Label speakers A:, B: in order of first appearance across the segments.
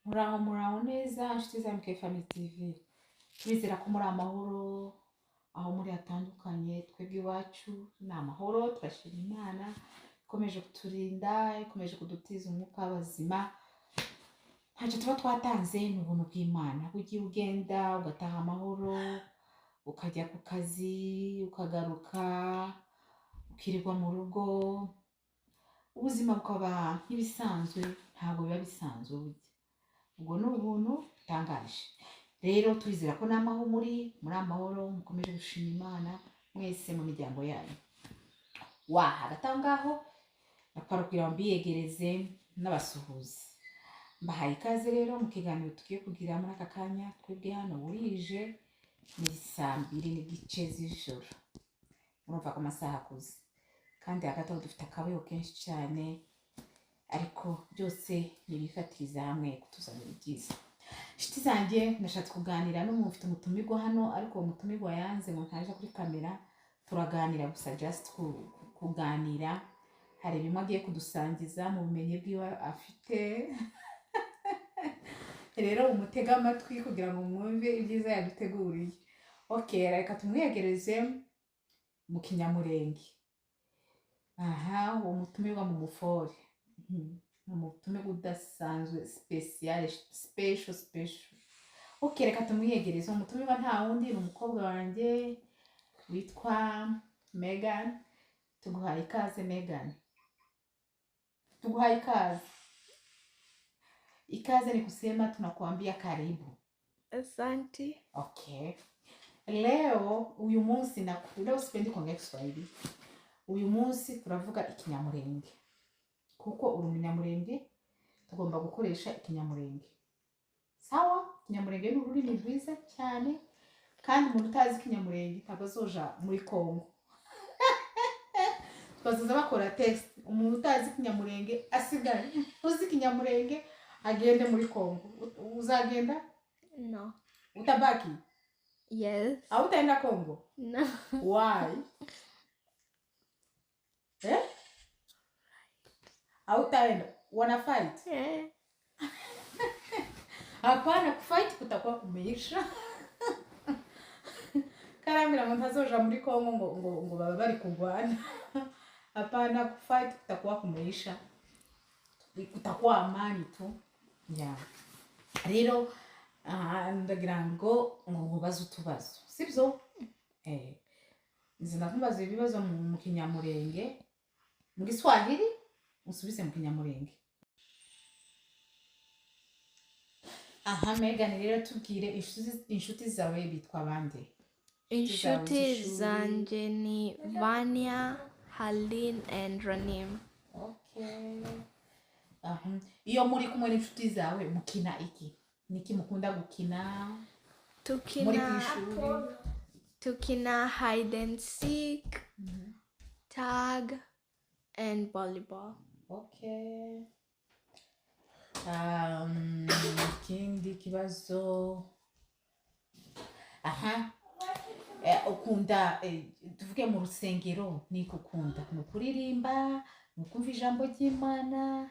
A: Muraho neza inshuti za MK Family TV. Turizera ko muri amahoro aho muri hatandukanye. Twebwe iwacu ni amahoro, turashima Imana ikomeje kuturinda, ikomeje kudutiza umwuka w'abazima. Ntacyo tuba twatanze, ni ubuntu bw'Imana. Ugiye ugenda ugataha amahoro, ukajya ku kazi, ukagaruka, ukirirwa mu rugo, ubuzima bukaba nk'ibisanzwe, ntabwo biba bisanzwe burya. Ubwo ni ubuntu butangaje. Rero turizera ko namaho muri amahoro, mukomeje gushima Imana mwese mu miryango yanyu. Hagati aho ngaho nakwara mbiyegereze n'abasuhuzi. Mbahaye ikaze rero mu kiganiro tugiye kugira muri aka kanya. Twebwe hano burije ni 2:30 z'ijoro. Murumva ko amasaha akuze, kandi hagati aho dufite akabeho kenshi cyane, ariko byose nibifatiriza hamwe kutuzanira ibyiza. Inshuti zanjye, ndashatse kuganira n'umuntu ufite umutumirwa hano, ariko uwo mutumirwa yanze ngo ntaje kuri kamera. Turaganira gusa, just kuganira. Hari bimwe agiye kudusangiza mu bumenyi bwiwe afite. Rero umutega amatwi kugira ngo mwumve ibyiza yaduteguriye. Okay, reka tumwegereze mu Kinyamurenge. Uwo mutumirwa mu mufore. Umutumirwa udasanzwe, special. Okay, reka tumwegereze. Umutumirwa nta wundi, ni umukobwa wanjye witwa Megan. Tuguhaye ikaze Megan. Tuguhaye ikaze. Ikaze ni kusema tunakuambia karibu.
B: Asante.
A: Okay. Leo uyu munsi leo sipendi kuongea Kiswahili. Uyu munsi turavuga Ikinyamurenge. Kuko uri Umunyamurenge, tugomba gukoresha Ikinyamurenge. Sawa? Ikinyamurenge ni ururimi rwiza cyane, kandi umuntu utazi Ikinyamurenge ntabwo azoja muri Kongo. Twazaza bakora test. Umuntu utazi Ikinyamurenge asigaye. Uzi Ikinyamurenge agende muri Kongo. Uzagenda?
B: No.
A: Utabaki?
B: Yes.
A: Hautaenda Kongo?
B: No.
A: Why? Hautaenda? Wana fight?
B: Yeah.
A: Hapana, kufight kutakuwa kumeisha. Karambira ngo ntazoja muri Kongo ngo baba bari kugwana. Hapana, kufight kutakuwa kumeisha. Kutakuwa amani tu. Yeah. Rero ndagira ngo mubaze utubazo, sibyo? Nzina kumbaza ibibazo mu Kinyamurenge, mu Giswahili usubize mu Kinyamurenge. Megan, rero tubwire inshuti zawe bitwa bande?
B: Inshuti zanje ni Vanya, Halin and Ranim.
A: Okay. Iyo muri kumwe n'inshuti zawe mukina iki? Niki mukunda gukina?
B: Tukina hide and seek, tag and volleyball.
A: Okay. Kindi kibazo. Ukunda tuvuge mu rusengero niko ukunda? Ni kuririmba, ni kumva ijambo ry'Imana,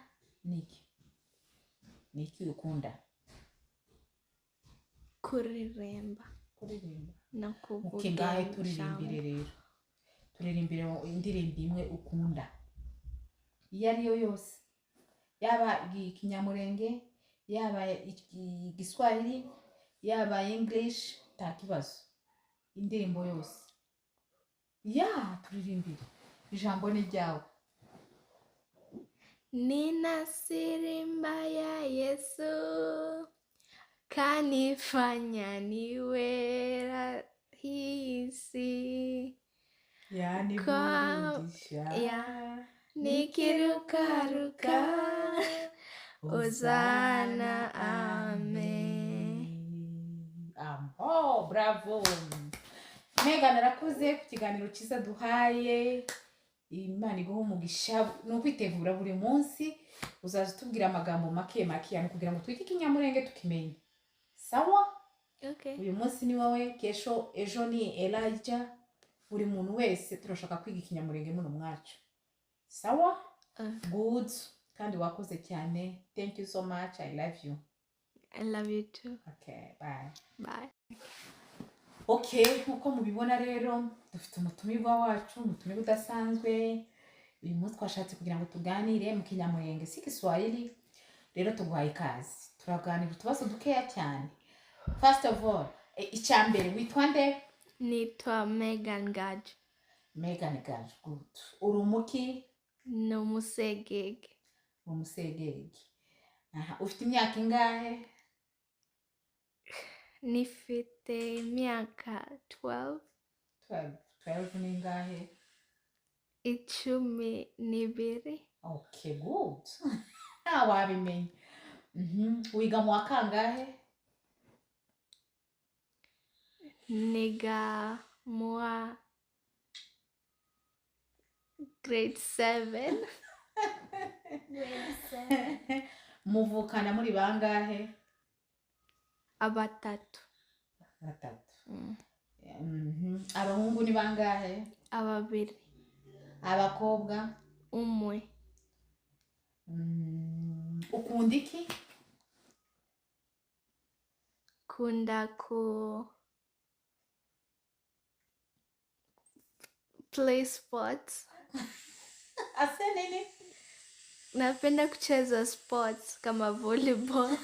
A: niki ukunda?
B: Kuririmba. No kuvuga.
A: Mukingahe turirimbire rero. Turirimbire indirimbo imwe ukunda. Iyo ariyo yose. Yaba Ikinyamurenge, yaba Igiswahili, yaba English, nta kibazo. Indirimbo yose. Turirimbire. Ijambo ni ryawe.
B: Nina siri mbaya Yesu, kanifanya niwe rahisi.
A: Burudisha.
B: Nikirukaruka, Hosana, amen.
A: Bravo. Megan, arakoze ku kiganiro cyiza duhaye. Imana iguha umugisha. No kwitegura buri munsi uzaza tubwira amagambo make yani kugira ngo twike Ikinyamurenge tukimenye. Sawa?
B: Okay.
A: Uyu munsi ni wowe, ejo ni Elijah. Buri muntu wese turashaka kwiga Ikinyamurenge muno mwacu. Sawa? Good. Kandi wakoze cyane. Thank you so much. I love you.
B: I love you too.
A: Okay, bye.
B: Bye.
A: Okay, nkuko mubibona rero dufite umutumirwa wacu, umutumirwa udasanzwe. Uyu munsi twashatse kugira ngo tuganire mu Kinyamurenge si Kiswahili. Rero tuguhaye ikaze. Turaganira utubazo dukeya cyane. First of all, icyambere witwa nde?
B: Nitwa Megan Gaju.
A: Megan Gaju, good. Urumuki?
B: No Musegege.
A: Umusegege. Aha, ufite imyaka ingahe?
B: Nifite imyaka 12.
A: 12 ni ingahe?
B: 12.
A: Okay, good. Wabimenye. Wiga mu wa kangahe?
B: Niga mua grade 7.
A: Muvukana muri bangahe?
B: Abatatu.
A: Batatu. Abahungu ni bangahe?
B: Ababiri.
A: Abakobwa?
B: Umwe.
A: Ukunda iki?
B: Kunda ku play sports.
A: Ase nini?
B: Napenda kucheza sports kama volleyball.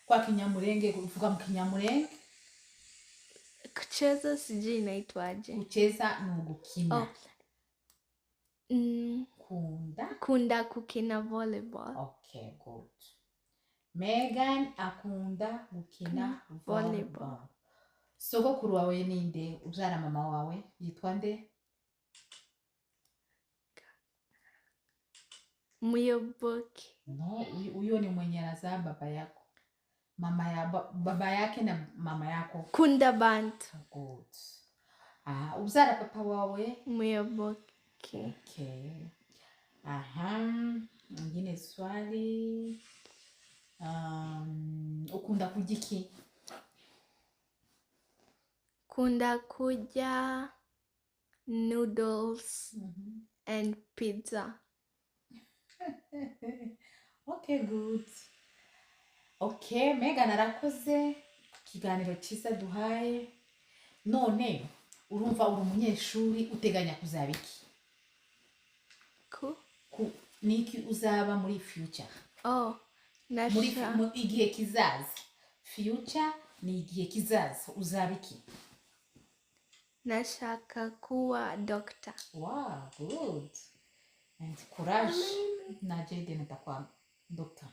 A: Kwa Kinyamurenge uvuga mu Kinyamurenge?
B: Kucheza sijui inaitwaje.
A: Kucheza ni ugukina.
B: Oh. Kunda kukina volleyball.
A: Okay, good. Megan akunda gukina volleyball. Sogokuru wawe ninde? Ubyara mama wawe yitwa nde?
B: Muyoboke.
A: No, uyo ni mwenye anazaa baba yako. Baba yake na mama yako.
B: Kunda Bantu.
A: Good. Ubyara papa wawe?
B: Muyoboke.
A: Okay. Mwingine swali. Ukunda kurya iki?
B: Kunda kurya noodles and pizza.
A: Okay, good. Okay, Megan arakoze ikiganiro cyiza duhaye. None urumva uri umunyeshuri uteganya kuzaba iki? Niki uzaba muri future? Muri igihe kizaza. Future ni igihe kizaza. Uzaba iki?
B: Nashaka kuwa doctor.
A: Wow, good. And courage. Na Jaden atakuwa doctor.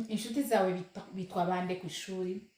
A: Inshuti zawe bitwa bande ku ishuri?